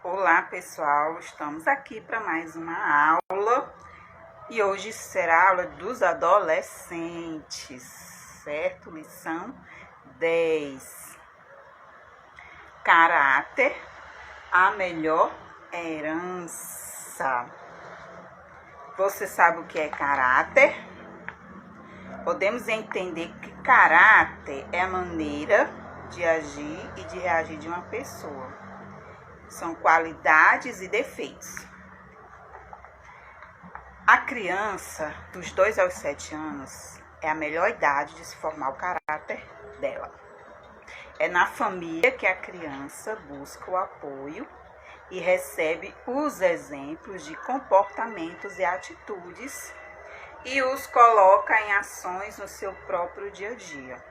Olá pessoal, estamos aqui para mais uma aula e hoje será a aula dos adolescentes, certo? Lição 10. Caráter, a melhor herança. Você sabe o que é caráter? Podemos entender que caráter é a maneira de agir e de reagir de uma pessoa. São qualidades e defeitos. A criança, dos 2 aos 7 anos, é a melhor idade de se formar o caráter dela. É na família que a criança busca o apoio e recebe os exemplos de comportamentos e atitudes e os coloca em ações no seu próprio dia a dia.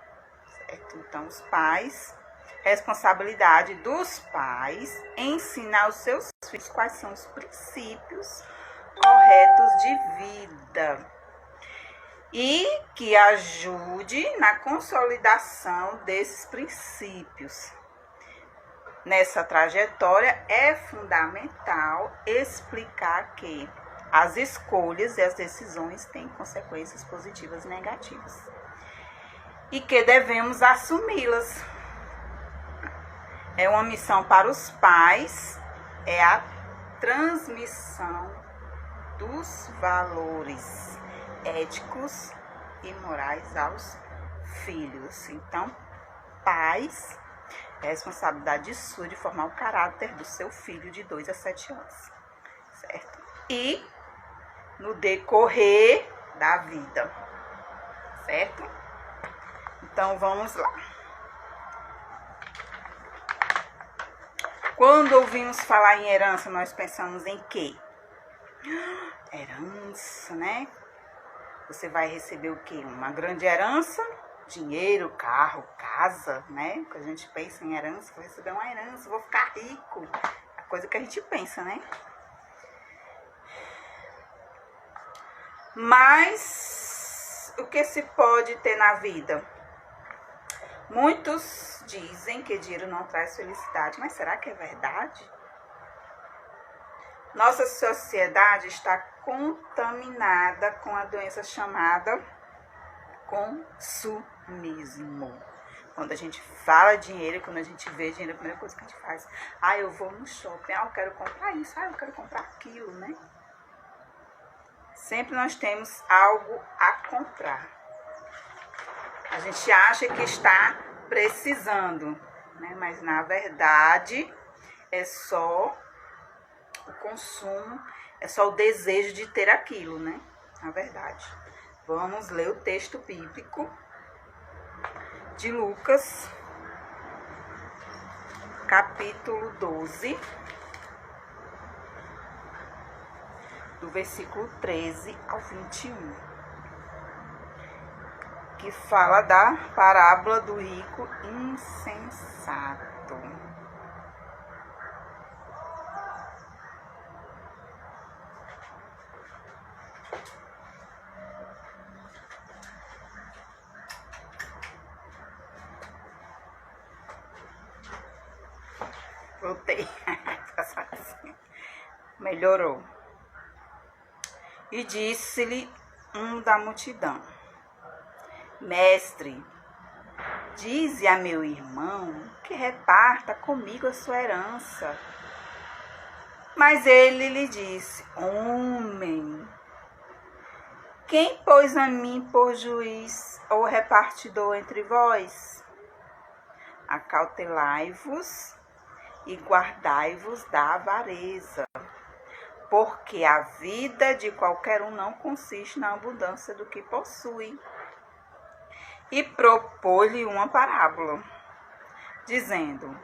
Certo? Então, os pais... Responsabilidade dos pais ensinar aos seus filhos quais são os princípios corretos de vida e que ajude na consolidação desses princípios. Nessa trajetória é fundamental explicar que as escolhas e as decisões têm consequências positivas e negativas e que devemos assumi-las. É uma missão para os pais, é a transmissão dos valores éticos e morais aos filhos. Então, pais, é responsabilidade sua de formar o caráter do seu filho de 2 a 7 anos, certo? E no decorrer da vida, certo? Então, vamos lá. Quando ouvimos falar em herança, nós pensamos em quê? Herança, né? Você vai receber o quê? Uma grande herança? Dinheiro, carro, casa, né? Quando a gente pensa em herança, vou receber uma herança, vou ficar rico. É a coisa que a gente pensa, né? Mas o que se pode ter na vida? Muitos dizem que dinheiro não traz felicidade, mas será que é verdade? Nossa sociedade está contaminada com a doença chamada consumismo. Quando a gente fala dinheiro, quando a gente vê dinheiro, a primeira coisa que a gente faz, eu vou no shopping, eu quero comprar isso, eu quero comprar aquilo, né? Sempre nós temos algo a comprar. A gente acha que está precisando, né? Mas na verdade é só o consumo, é só o desejo de ter aquilo, né? Na verdade. Vamos ler o texto bíblico de Lucas, capítulo 12, do versículo 13 ao 21. Que fala da parábola do rico insensato. Voltei. Melhorou. E disse-lhe um da multidão: Mestre, dize a meu irmão que reparta comigo a sua herança. Mas ele lhe disse: Homem, quem pôs a mim por juiz ou repartidor entre vós? Acautelai-vos e guardai-vos da avareza, porque a vida de qualquer um não consiste na abundância do que possui. E propôs-lhe uma parábola, dizendo: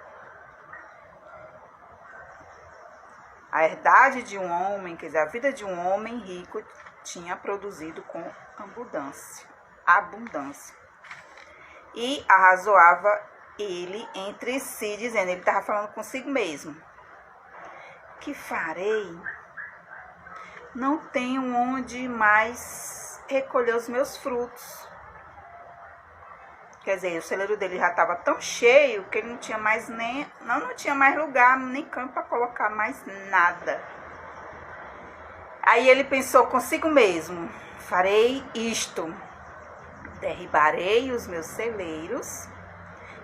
a herdade de um homem, quer dizer, a vida de um homem rico tinha produzido com abundância. E arrazoava ele entre si, dizendo, ele estava falando consigo mesmo: que farei? Não tenho onde mais recolher os meus frutos. Quer dizer, o celeiro dele já estava tão cheio que ele não tinha mais não tinha mais lugar, nem campo para colocar mais nada. Aí ele pensou consigo mesmo: farei isto, derribarei os meus celeiros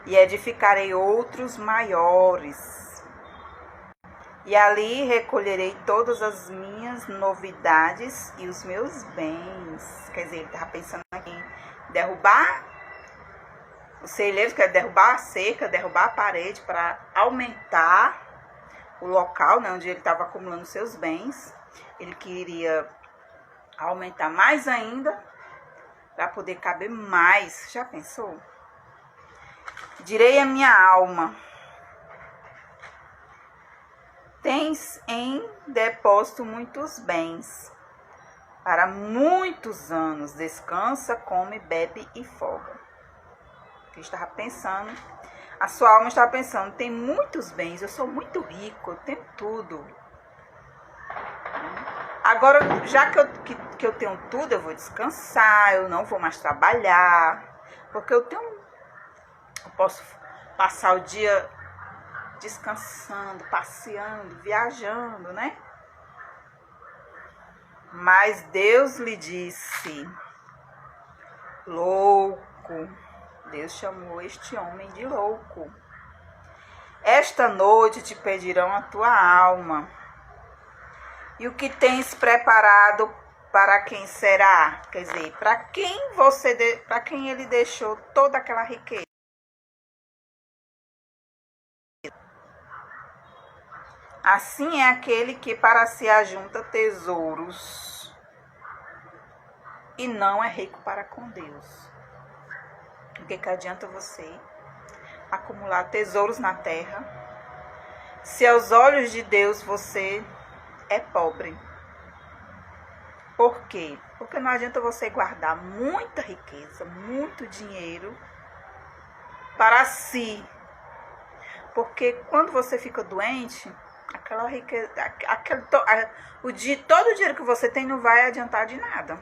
e edificarei outros maiores. E ali recolherei todas as minhas novidades e os meus bens. Quer dizer, ele estava pensando aqui em derrubar os celeiros, quer derrubar a cerca, derrubar a parede para aumentar o local, né, onde ele estava acumulando seus bens. Ele queria aumentar mais ainda para poder caber mais. Já pensou? Direi à minha alma: tens em depósito muitos bens, para muitos anos. Descansa, come, bebe e folga. Ele estava pensando, a sua alma estava pensando: tem muitos bens, eu sou muito rico, eu tenho tudo. Agora, já que eu tenho tudo, eu vou descansar, eu não vou mais trabalhar, porque eu posso passar o dia descansando, passeando, viajando, né? Mas Deus lhe disse: louco. Deus chamou este homem de louco. Esta noite te pedirão a tua alma. E o que tens preparado para quem será? Quer dizer, para quem ele deixou toda aquela riqueza? Assim é aquele que para si ajunta tesouros e não é rico para com Deus. O que adianta você acumular tesouros na terra se aos olhos de Deus você é pobre? Por quê? Porque não adianta você guardar muita riqueza, muito dinheiro para si. Porque quando você fica doente, aquela riqueza, todo o dinheiro que você tem não vai adiantar de nada.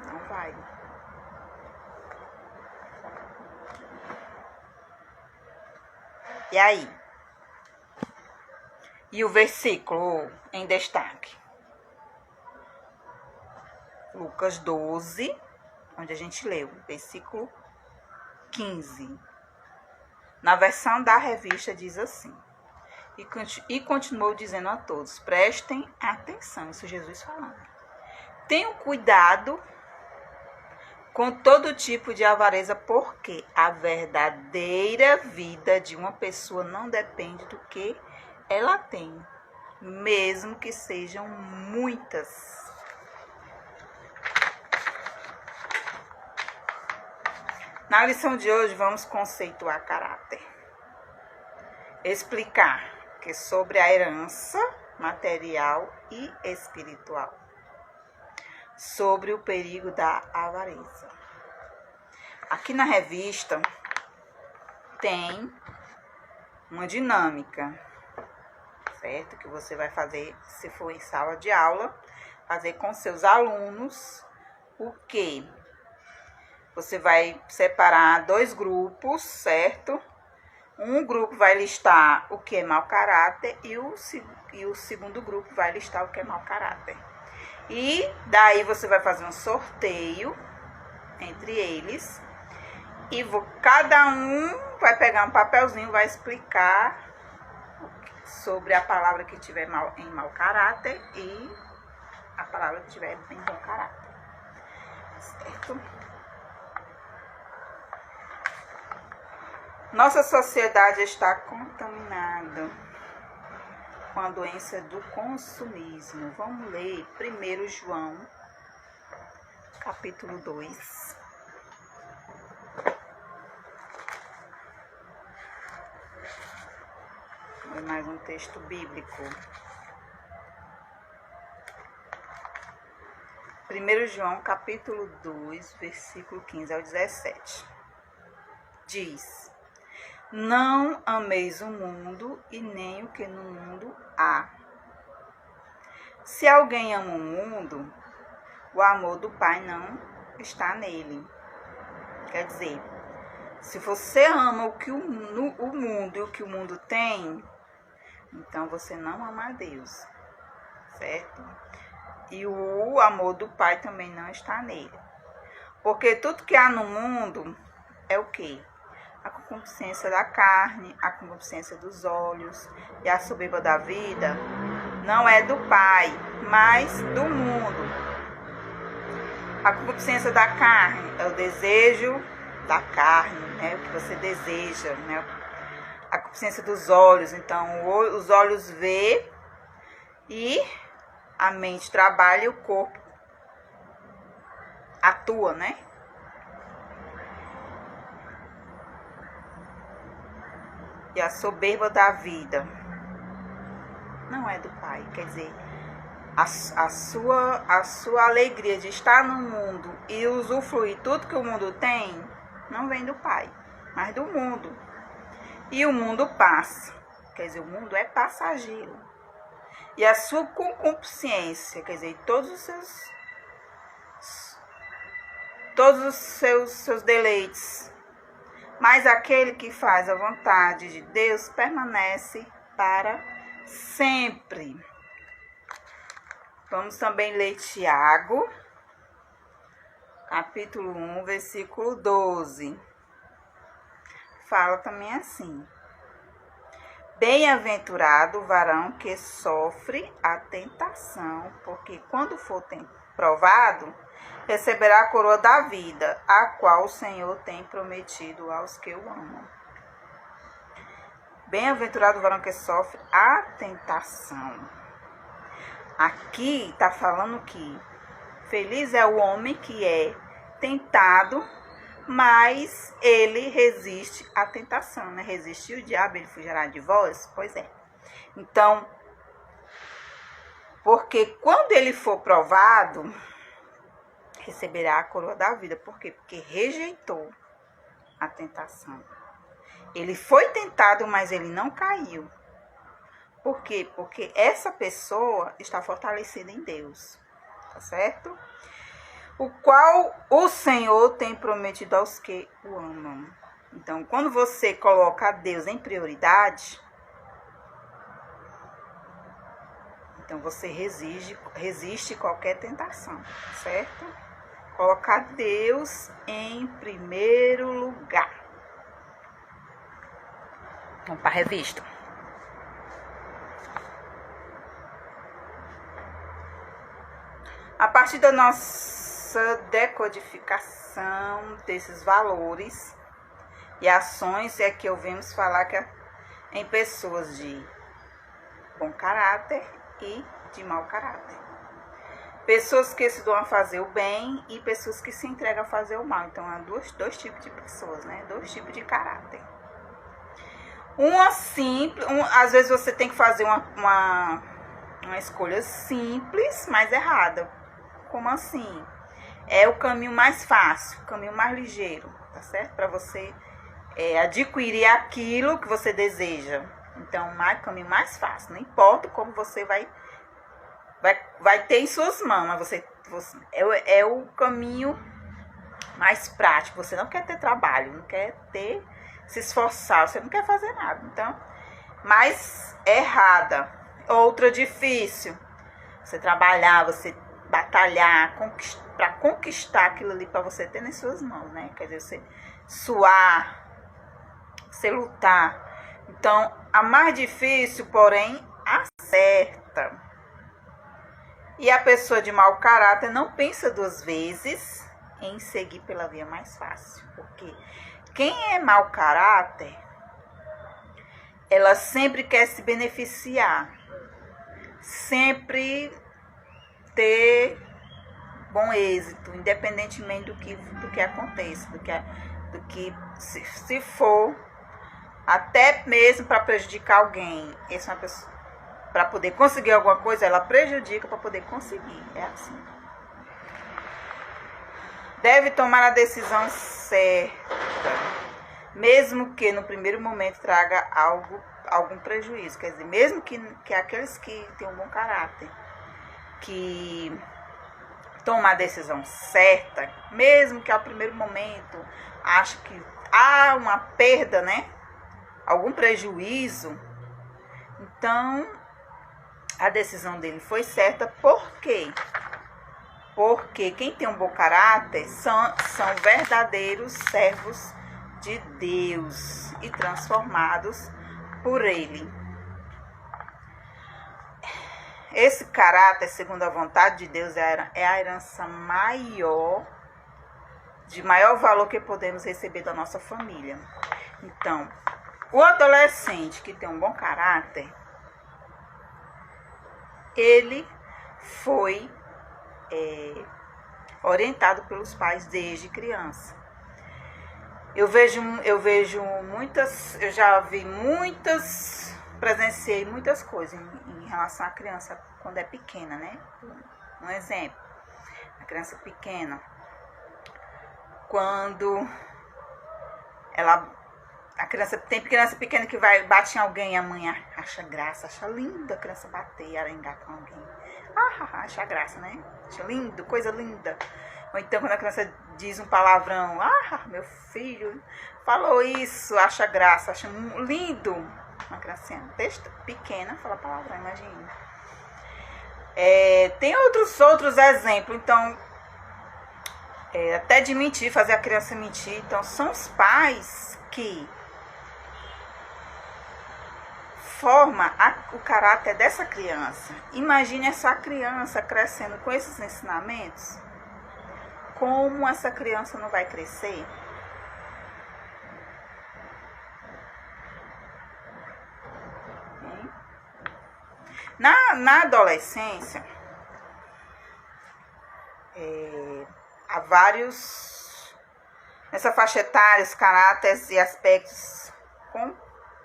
Não vai. E aí? E o versículo em destaque? Lucas 12, onde a gente leu, versículo 15. Na versão da revista diz assim: e continuou dizendo a todos: prestem atenção, isso Jesus falando. Tenham cuidado com todo tipo de avareza, porque a verdadeira vida de uma pessoa não depende do que ela tem, mesmo que sejam muitas. Na lição de hoje vamos conceituar caráter, explicar que sobre a herança material e espiritual, sobre o perigo da avareza. Aqui na revista tem uma dinâmica, certo? Que você vai fazer, se for em sala de aula, fazer com seus alunos. O quê? Você vai separar 2 grupos, certo? Um grupo vai listar o que é mau caráter e o segundo grupo vai listar o que é mau caráter. E daí você vai fazer um sorteio entre eles e cada um vai pegar um papelzinho, vai explicar sobre a palavra que tiver em mau caráter e a palavra que tiver em bom caráter, certo? Nossa sociedade está contaminada com a doença do consumismo. Vamos ler 1 João, capítulo 2. É mais um texto bíblico. 1 João, capítulo 2, versículo 15 ao 17. Diz: não ameis o mundo e nem o que no mundo há. Se alguém ama o mundo, o amor do Pai não está nele. Quer dizer, se você ama o mundo e o que o mundo tem, então você não ama a Deus, certo? E o amor do Pai também não está nele. Porque tudo que há no mundo é o quê? A concupiscência da carne, a concupiscência dos olhos e a soberba da vida não é do Pai, mas do mundo. A concupiscência da carne é o desejo da carne, né? O que você deseja, né? A concupiscência dos olhos, então os olhos vê e a mente trabalha e o corpo atua, né? E a soberba da vida não é do Pai. Quer dizer, a sua alegria de estar no mundo e usufruir tudo que o mundo tem, não vem do Pai, mas do mundo. E o mundo passa. Quer dizer, o mundo é passageiro. E a sua concupiscência, quer dizer, todos os seus deleites. Mas aquele que faz a vontade de Deus permanece para sempre. Vamos também ler Tiago, capítulo 1, versículo 12. Fala também assim: bem-aventurado o varão que sofre a tentação, porque quando for provado, receberá a coroa da vida, a qual o Senhor tem prometido aos que o amam. Bem-aventurado o varão que sofre a tentação. Aqui está falando que feliz é o homem que é tentado, mas ele resiste à tentação, né? Resistiu o diabo, ele fugirá de vós? Pois é. Então, porque quando ele for provado, receberá a coroa da vida. Por quê? Porque rejeitou a tentação. Ele foi tentado, mas ele não caiu. Por quê? Porque essa pessoa está fortalecida em Deus. Tá certo? O qual o Senhor tem prometido aos que o amam. Então, quando você coloca Deus em prioridade, então você resiste qualquer tentação, certo? Colocar Deus em primeiro lugar. Vamos para a revista. A partir da nossa decodificação desses valores e ações é que ouvimos falar que em pessoas de bom caráter e de mau caráter. Pessoas que se dão a fazer o bem e pessoas que se entregam a fazer o mal. Então, há dois tipos de pessoas, né? Dois tipos de caráter. Uma simples, às vezes você tem que fazer uma escolha simples, mas errada. Como assim? É o caminho mais fácil, o caminho mais ligeiro, tá certo? Para você adquirir aquilo que você deseja. Então, o caminho mais fácil. Não importa como você vai ter em suas mãos, mas é o caminho mais prático. Você não quer ter trabalho, não quer se esforçar, você não quer fazer nada. Então, mais errada. Outra difícil. Você trabalhar, você batalhar para conquistar aquilo ali para você ter nas suas mãos, né? Quer dizer, você suar, você lutar. Então, a mais difícil, porém, acerta. E a pessoa de mau caráter não pensa duas vezes em seguir pela via mais fácil. Porque quem é mau caráter, ela sempre quer se beneficiar. Sempre ter bom êxito, independentemente do que aconteça, do que se for, até mesmo para prejudicar alguém. Essa é uma pessoa, para poder conseguir alguma coisa, ela prejudica para poder conseguir. É assim. Deve tomar a decisão certa, mesmo que no primeiro momento traga algum prejuízo. Quer dizer, mesmo que aqueles que têm um bom caráter, que toma a decisão certa, mesmo que ao primeiro momento ache que há uma perda, né? Algum prejuízo, então a decisão dele foi certa. Por quê? Porque quem tem um bom caráter são verdadeiros servos de Deus e transformados por Ele. Esse caráter, segundo a vontade de Deus, é a herança maior, de maior valor que podemos receber da nossa família. Então, o adolescente que tem um bom caráter, ele foi orientado pelos pais desde criança. Eu já vi muitas, presenciei muitas coisas em relação à criança quando é pequena, né? Um exemplo, a criança pequena, quando tem criança pequena que bate em alguém, a mãe acha graça, acha lindo a criança bater, arengar com alguém. Acha graça, né? Acha lindo, coisa linda. Ou então quando a criança diz um palavrão, meu filho falou isso, acha graça, acha lindo. Uma criancinha pequena fala palavrão, imagina. Tem outros exemplos, então, até de mentir, fazer a criança mentir. Então, são os pais que formam o caráter dessa criança. Imagine essa criança crescendo com esses ensinamentos. Como essa criança não vai crescer? Na adolescência, há vários, nessa faixa etária, os caráteres e aspectos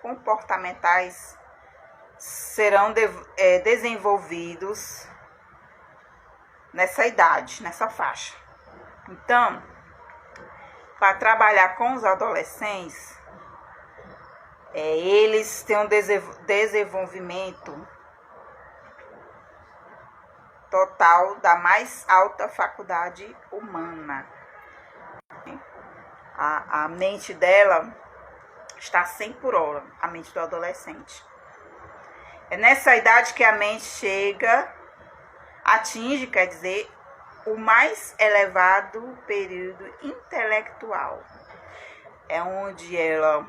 comportamentais serão desenvolvidos nessa idade, nessa faixa. Então, para trabalhar com os adolescentes, eles têm um desenvolvimento total da mais alta faculdade humana. A mente dela está 100 por hora, a mente do adolescente. É nessa idade que a mente atinge, quer dizer, o mais elevado período intelectual. É onde ela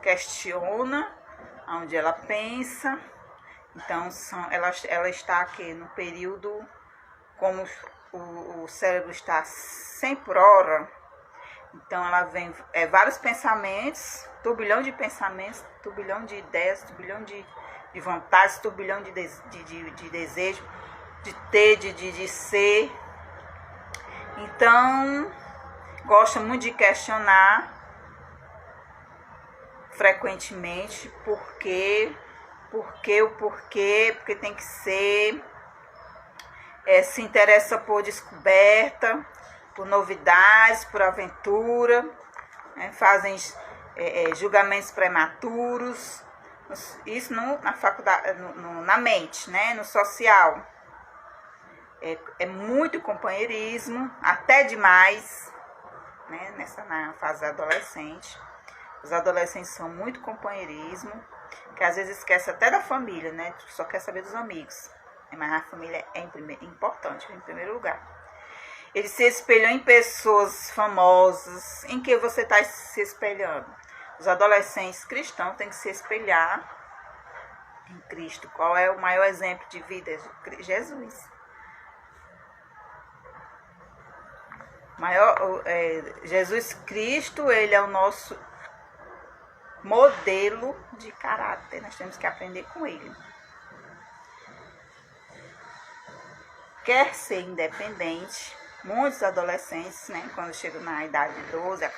questiona, onde ela pensa. Então, ela está aqui no período, como o cérebro está 100 por hora, então ela vem vários pensamentos, turbilhão de pensamentos, turbilhão de ideias, turbilhão de vontades, turbilhão de desejo, de ter, de ser. Então, gosta muito de questionar frequentemente o porquê, porque tem que ser, se interessa por descoberta, por novidades, por aventura, né? Fazem julgamentos prematuros, isso na faculdade, na mente, né? No social. É muito companheirismo, até demais, né? Na fase adolescente. Os adolescentes são muito companheirismo, que às vezes esquece até da família, né? Só quer saber dos amigos. Mas a família é importante, em primeiro lugar. Ele se espelhou em pessoas famosas. Em que você está se espelhando? Os adolescentes cristãos têm que se espelhar em Cristo. Qual é o maior exemplo de vida? Jesus. Jesus Cristo, ele é o nosso modelo de caráter. Nós temos que aprender com ele. Quer ser independente. Muitos adolescentes, né, quando chegam na idade de 12 a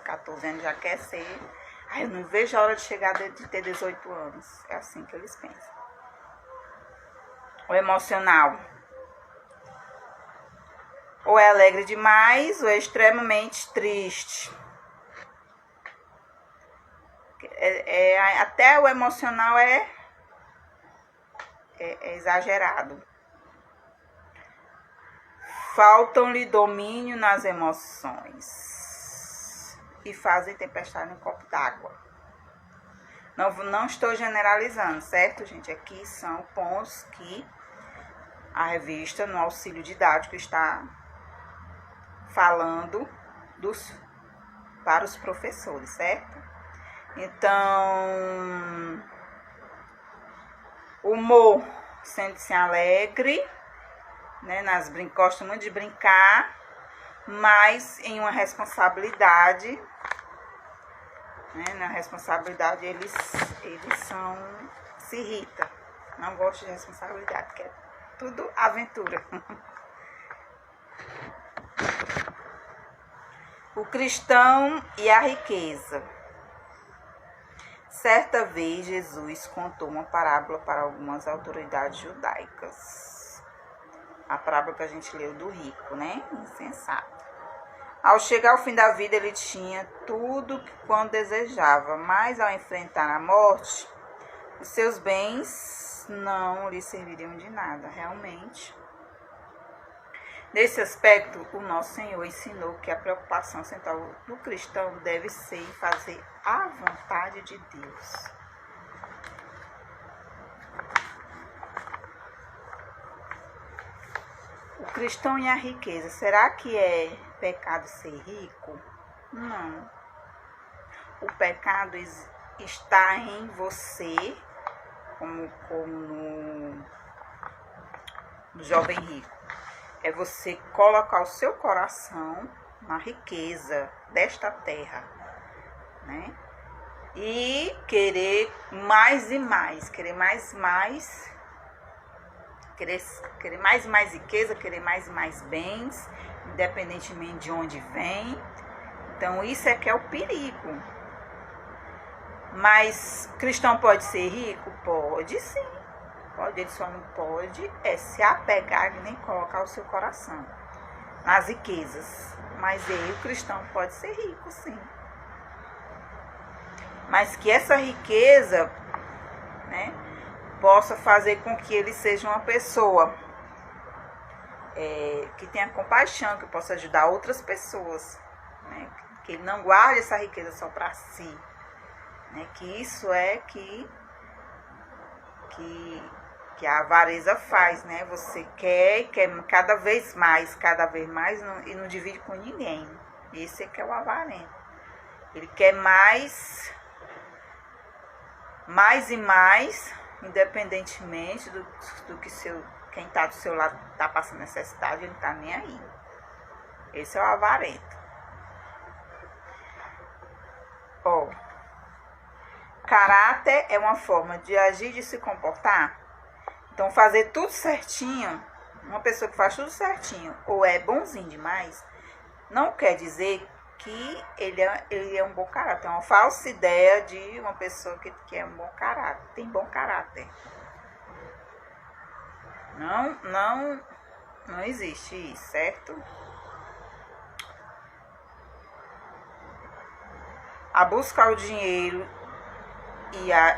14 anos, já quer ser. Eu não vejo a hora de chegar de ter 18 anos. É assim que eles pensam. O emocional. Ou é alegre demais, ou é extremamente triste. Até o emocional é exagerado. Faltam-lhe domínio nas emoções e fazem tempestade no copo d'água. Não estou generalizando, certo, gente? Aqui são pontos que a revista, no auxílio didático, está falando para os professores, certo? Então, humor, sente-se alegre, né? Gosta muito de brincar, mas em uma responsabilidade, né? Na responsabilidade eles se irritam, não gostam de responsabilidade, quer tudo aventura. O cristão e a riqueza. Certa vez, Jesus contou uma parábola para algumas autoridades judaicas. A parábola que a gente leu do rico, né? Insensato. Ao chegar ao fim da vida, ele tinha tudo quanto desejava, mas ao enfrentar a morte, os seus bens não lhe serviriam de nada, realmente. Nesse aspecto, o nosso Senhor ensinou que a preocupação central do cristão deve ser em fazer a vontade de Deus. O cristão e a riqueza. Será que é pecado ser rico? Não. O pecado está em você, como no jovem rico. É você colocar o seu coração na riqueza desta terra, né? E querer mais e mais, querer mais e mais riqueza, querer mais e mais bens, independentemente de onde vem. Então, isso é que é o perigo. Mas cristão pode ser rico? Pode sim. Pode, ele só não pode se apegar e nem colocar o seu coração nas riquezas. Mas o cristão pode ser rico, sim. Mas que essa riqueza, né, possa fazer com que ele seja uma pessoa que tenha compaixão, que possa ajudar outras pessoas, né, que ele não guarde essa riqueza só para si, né, que isso é que a avareza faz, né? Você quer cada vez mais e não divide com ninguém. Esse é que é o avarento. Ele quer mais e mais, independentemente do que quem está do seu lado está passando necessidade, ele não está nem aí. Esse é o avarento. Caráter é uma forma de agir, de se comportar. Então, fazer tudo certinho, uma pessoa que faz tudo certinho ou é bonzinho demais, não quer dizer que ele é um bom caráter. É uma falsa ideia de uma pessoa que é um bom caráter, tem bom caráter. Não existe isso, certo? A busca ao dinheiro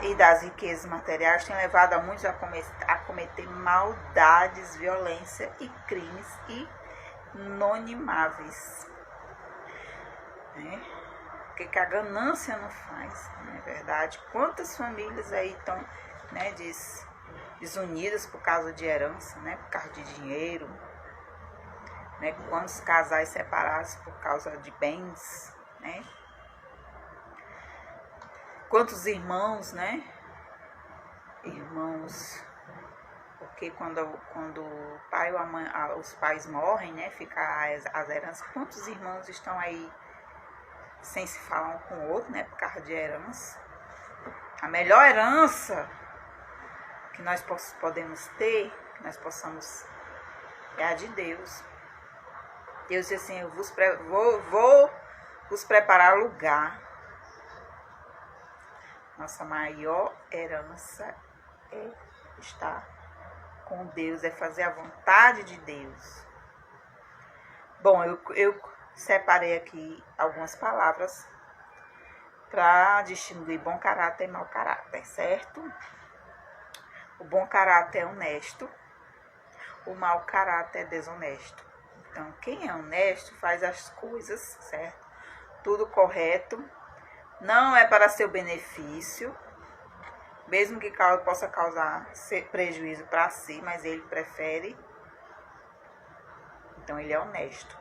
e das riquezas materiais tem levado a muitos a cometer maldades, violência e crimes inonimáveis. Né? O que a ganância não faz, não é verdade? Quantas famílias aí estão, né, desunidas por causa de herança, né, por causa de dinheiro, né? Quantos casais separados por causa de bens, né? Quantos irmãos, né? Irmãos, porque quando o pai ou a mãe, os pais morrem, né? Fica as heranças. Quantos irmãos estão aí sem se falar um com o outro, né? Por causa de herança. A melhor herança que nós podemos ter, que nós possamos, é a de Deus. Deus diz assim: eu vou vos preparar lugar. Nossa maior herança é estar com Deus, é fazer a vontade de Deus. Bom, eu separei aqui algumas palavras para distinguir bom caráter e mau caráter, certo? O bom caráter é honesto, o mau caráter é desonesto. Então, quem é honesto faz as coisas, certo? Tudo correto. Não é para seu benefício, mesmo que possa causar prejuízo para si, mas ele prefere. Então, ele é honesto.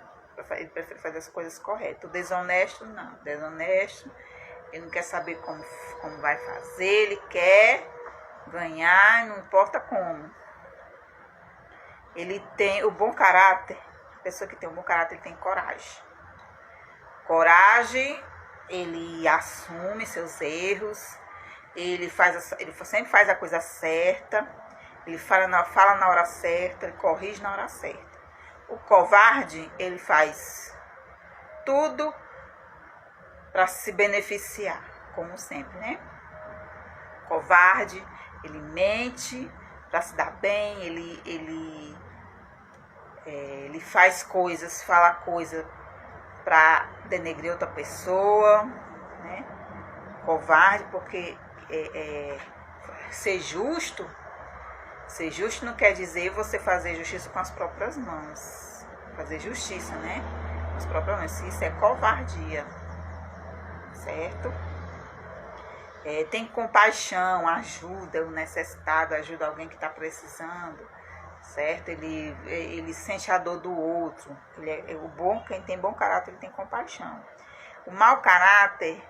Ele prefere fazer as coisas corretas. O desonesto, não. O desonesto, ele não quer saber como vai fazer, ele quer ganhar, não importa como. Ele tem o bom caráter. A pessoa que tem um bom caráter, ele tem coragem. Coragem, ele assume seus erros, ele sempre faz a coisa certa, ele fala na hora certa, ele corrige na hora certa. O covarde, ele faz tudo para se beneficiar, como sempre, né? O covarde, ele mente para se dar bem, ele faz coisas, fala coisa para denegrir outra pessoa, né? Covarde, porque ser justo não quer dizer você fazer justiça com as próprias mãos. Fazer justiça, né? Com as próprias mãos. Isso é covardia, certo? Tem compaixão, ajuda o necessitado, ajuda alguém que está precisando, certo? Ele sente a dor do outro. Quem tem bom caráter, ele tem compaixão. O mau caráter,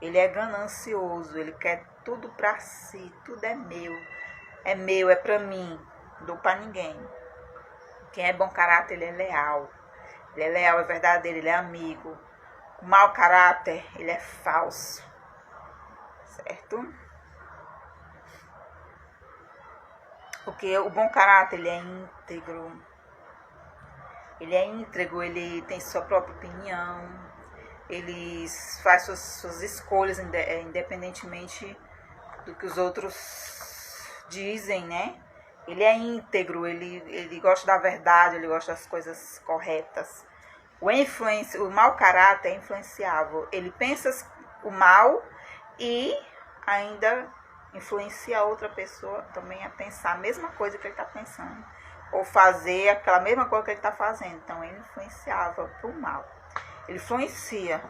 ele é ganancioso, ele quer tudo para si, tudo é meu, é para mim, não dou para ninguém. Quem é bom caráter, ele é leal, é verdadeiro, ele é amigo. O mau caráter, ele é falso, certo? Porque o bom caráter, ele é íntegro, ele tem sua própria opinião, ele faz suas escolhas independentemente do que os outros dizem, né? Ele é íntegro, ele gosta da verdade, ele gosta das coisas corretas. O mau caráter é influenciável, ele pensa o mal e ainda influencia a outra pessoa também a pensar a mesma coisa que ele está pensando, ou fazer aquela mesma coisa que ele está fazendo. Então, ele influenciava para o mal. Ele influencia.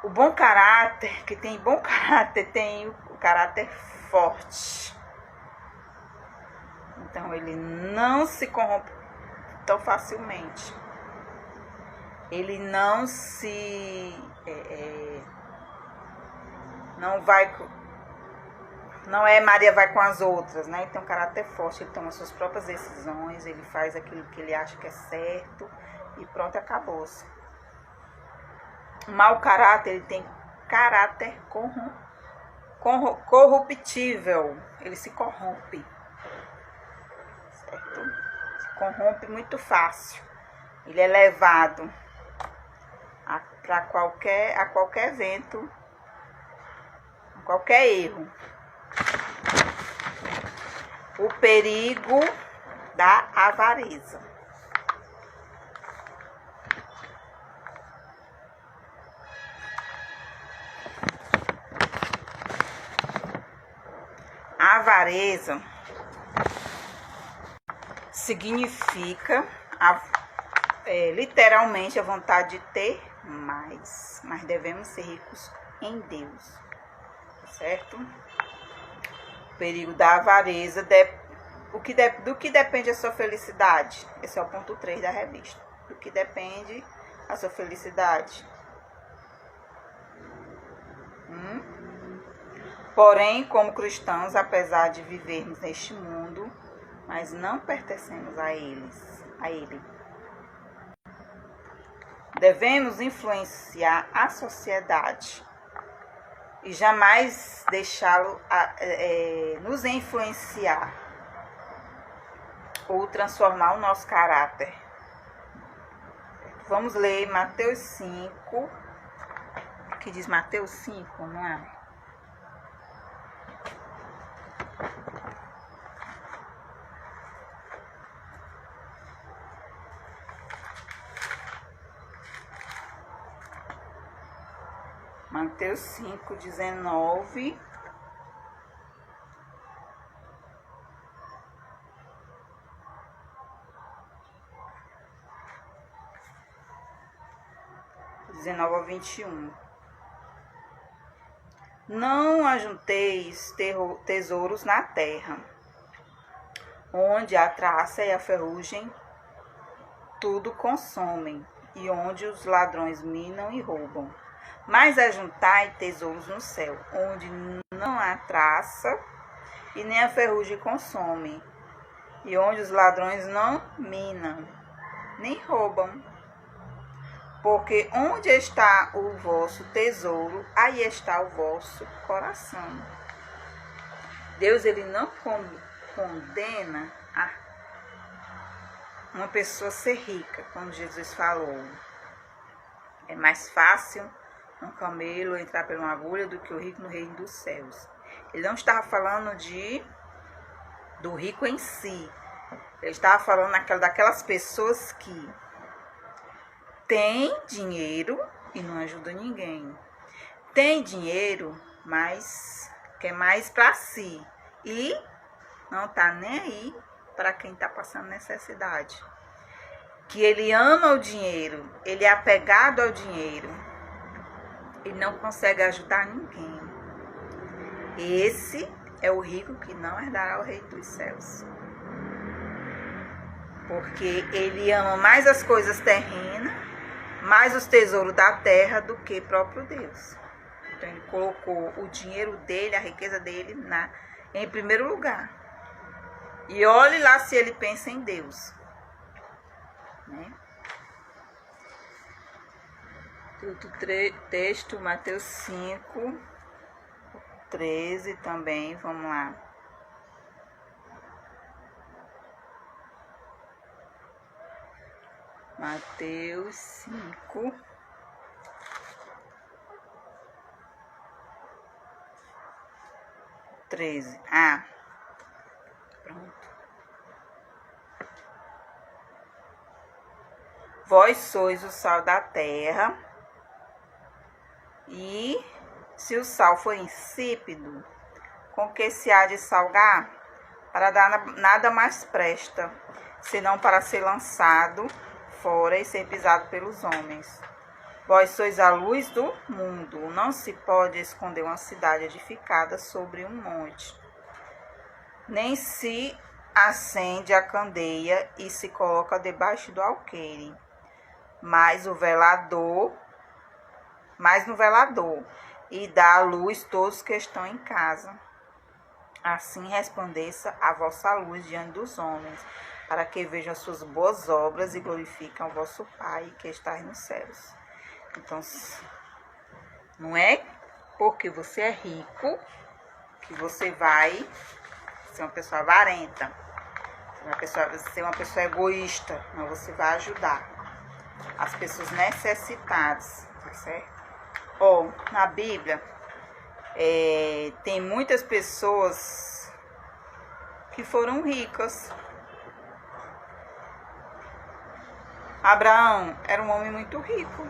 O bom caráter, que tem bom caráter, tem o caráter forte. Então, ele não se corrompe tão facilmente. Ele não é Maria vai com as outras, né? Ele tem um caráter forte, ele toma suas próprias decisões, ele faz aquilo que ele acha que é certo e pronto, acabou-se. O mau caráter, ele tem caráter corruptível, ele se corrompe, certo? Se corrompe muito fácil, ele é levado a qualquer evento, a qualquer erro. O perigo da avareza. A avareza significa literalmente a vontade de ter mais, mas devemos ser ricos em Deus, certo? O perigo da avareza, do que depende a sua felicidade? Esse é o ponto 3 da revista. Do que depende a sua felicidade? Porém, como cristãos, apesar de vivermos neste mundo, mas não pertencemos a ele. Devemos influenciar a sociedade e jamais deixá-lo nos influenciar ou transformar o nosso caráter. Vamos ler Mateus 5, que diz Mateus 5, não é? Mateus 5, 19. 19 ao 21. Não ajunteis tesouros na terra, onde a traça e a ferrugem tudo consomem, e onde os ladrões minam e roubam. Mas ajuntai tesouros no céu, onde não há traça e nem a ferrugem consome, e onde os ladrões não minam, nem roubam. Porque onde está o vosso tesouro, aí está o vosso coração. Deus, ele não condena uma pessoa ser rica, como Jesus falou. É mais fácil um camelo entrar por uma agulha do que o rico no reino dos céus. Ele não estava falando do rico em si. Ele estava falando daquelas pessoas que têm dinheiro e não ajudam ninguém. Tem dinheiro, mas quer mais para si. E não está nem aí para quem está passando necessidade. Que ele ama o dinheiro, ele é apegado ao dinheiro. Ele não consegue ajudar ninguém. Esse é o rico que não herdará o reino dos céus. Porque ele ama mais as coisas terrenas, mais os tesouros da terra do que próprio Deus. Então ele colocou o dinheiro dele, a riqueza dele em primeiro lugar. E olhe lá se ele pensa em Deus. Né? Outro texto, Mateus 5, 13 também, vamos lá. Mateus 5, 13. Pronto. Vós sois o sal da terra, e se o sal for insípido, com que se há de salgar? Para dar nada mais presta, senão para ser lançado fora e ser pisado pelos homens. Vós sois a luz do mundo. Não se pode esconder uma cidade edificada sobre um monte, nem se acende a candeia e se coloca debaixo do alqueire, mas no velador, e dá à luz todos que estão em casa. Assim resplandeça a vossa luz diante dos homens, para que vejam as suas boas obras e glorifiquem o vosso Pai que está nos céus. Então, não é porque você é rico que você vai ser uma pessoa avarenta, ser uma pessoa egoísta. Não, você vai ajudar as pessoas necessitadas, tá certo? Na Bíblia, tem muitas pessoas que foram ricas. Abraão era um homem muito rico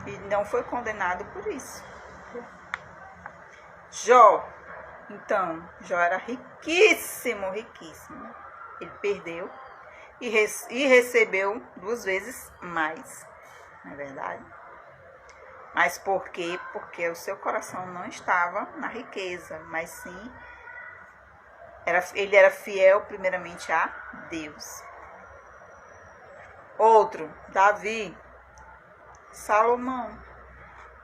e não foi condenado por isso. Jó era riquíssimo. Ele perdeu e recebeu 2 vezes mais, não é verdade? Mas por quê? Porque o seu coração não estava na riqueza, mas sim, ele era fiel primeiramente a Deus. Outro, Davi, Salomão,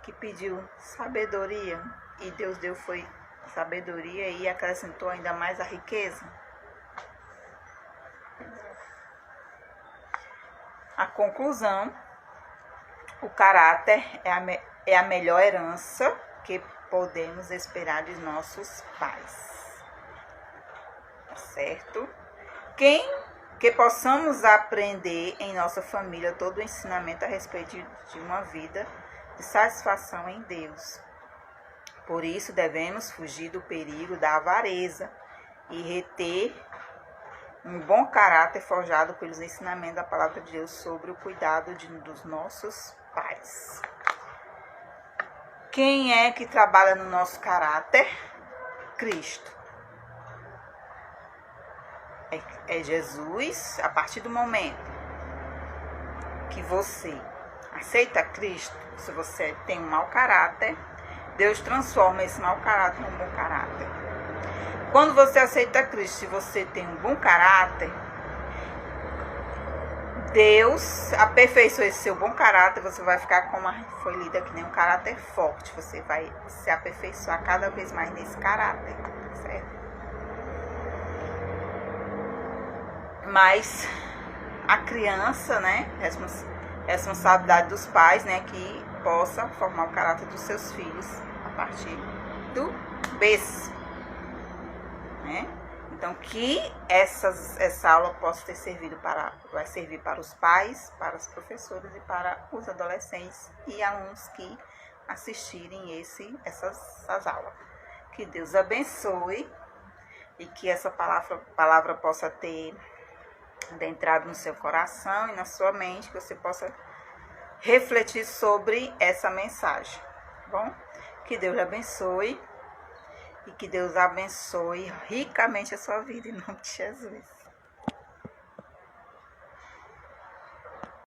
que pediu sabedoria, e Deus deu foi sabedoria e acrescentou ainda mais a riqueza. A conclusão: o caráter é a melhor herança que podemos esperar de nossos pais. Tá certo? Que possamos aprender em nossa família todo o ensinamento a respeito de uma vida de satisfação em Deus. Por isso, devemos fugir do perigo da avareza e reter um bom caráter forjado pelos ensinamentos da palavra de Deus sobre o cuidado dos nossos pais. Quem é que trabalha no nosso caráter? Cristo. É Jesus. A partir do momento que você aceita Cristo, se você tem um mau caráter, Deus transforma esse mau caráter em um bom caráter. Quando você aceita Cristo, se você tem um bom caráter, Deus aperfeiçoa esse seu bom caráter, você vai ficar, como foi lida aqui, um caráter forte. Você vai se aperfeiçoar cada vez mais nesse caráter, certo? Mas a criança, né, responsabilidade dos pais, né, que possa formar o caráter dos seus filhos a partir do berço, né? Então, que essa aula possa ter servido vai servir para os pais, para os professores e para os adolescentes e alunos que assistirem essas aulas. Que Deus abençoe e que essa palavra possa ter adentrado no seu coração e na sua mente, que você possa refletir sobre essa mensagem, tá bom? Que Deus abençoe. E que Deus abençoe ricamente a sua vida, em nome de Jesus.